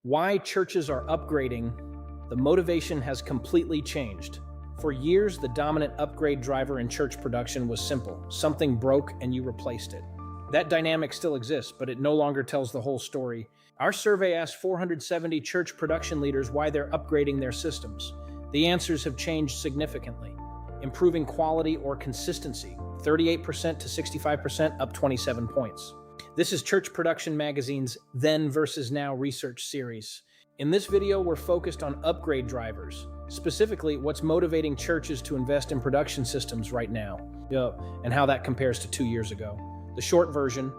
Why churches are upgrading, the motivation has completely changed. For years, the dominant upgrade driver in church production was simple. Something broke and you replaced it. That dynamic still exists, but it no longer tells the whole story. Our survey asked 470 church production leaders why they're upgrading their systems. The answers have changed significantly. Improving quality or consistency, 38% to 65%, up 27 points. This is Church Production Magazine's Then versus Now research series. In this video, we're focused on upgrade drivers, specifically what's motivating churches to invest in production systems right now, and how that compares to 2 years ago. The short version: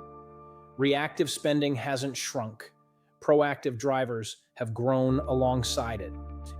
reactive spending hasn't shrunk. Proactive drivers have grown alongside it.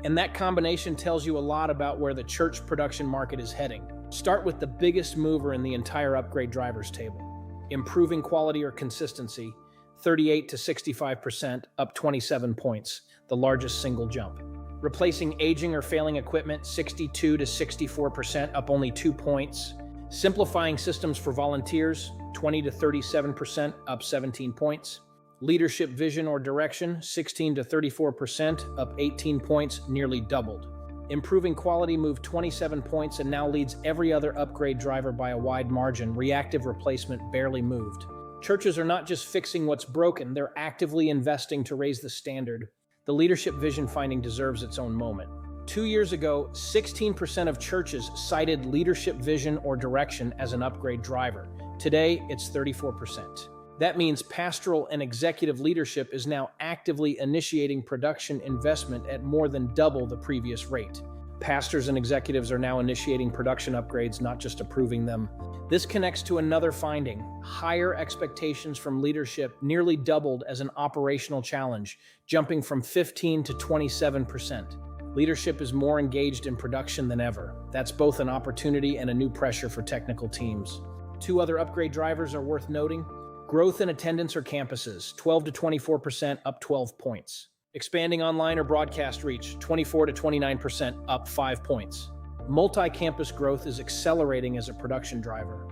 And that combination tells you a lot about where the church production market is heading. Start with the biggest mover in the entire upgrade drivers table. Improving quality or consistency, 38 to 65%, up 27 points, the largest single jump. Replacing aging or failing equipment, 62 to 64%, up only 2 points. Simplifying systems for volunteers, 20 to 37%, up 17 points. Leadership vision or direction, 16 to 34%, up 18 points, nearly doubled. Improving quality moved 27 points and now leads every other upgrade driver by a wide margin. Reactive replacement barely moved. Churches are not just fixing what's broken, they're actively investing to raise the standard. The leadership vision finding deserves its own moment. 2 years ago, 16% of churches cited leadership vision or direction as an upgrade driver. Today, it's 34%. That means pastoral and executive leadership is now actively initiating production investment at more than double the previous rate. Pastors and executives are now initiating production upgrades, not just approving them. This connects to another finding. Higher expectations from leadership nearly doubled as an operational challenge, jumping from 15 to 27%. Leadership is more engaged in production than ever. That's both an opportunity and a new pressure for technical teams. 2 other upgrade drivers are worth noting. Growth in attendance or campuses, 12 to 24%, up 12 points. Expanding online or broadcast reach, 24 to 29%, up 5 points. Multi-campus growth is accelerating as a production driver.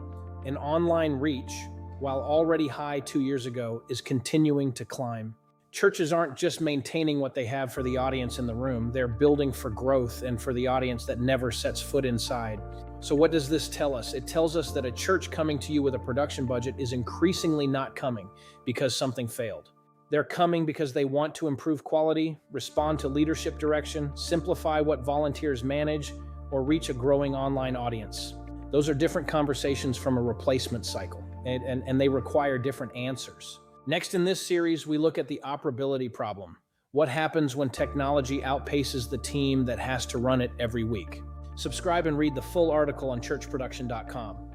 And online reach, while already high 2 years ago, is continuing to climb. Churches aren't just maintaining what they have for the audience in the room, they're building for growth and for the audience that never sets foot inside. So what does this tell us? It tells us that a church coming to you with a production budget is increasingly not coming because something failed. They're coming because they want to improve quality, respond to leadership direction, simplify what volunteers manage, or reach a growing online audience. Those are different conversations from a replacement cycle, and they require different answers. Next in this series, we look at the operability problem. What happens when technology outpaces the team that has to run it every week? Subscribe and read the full article on churchproduction.com.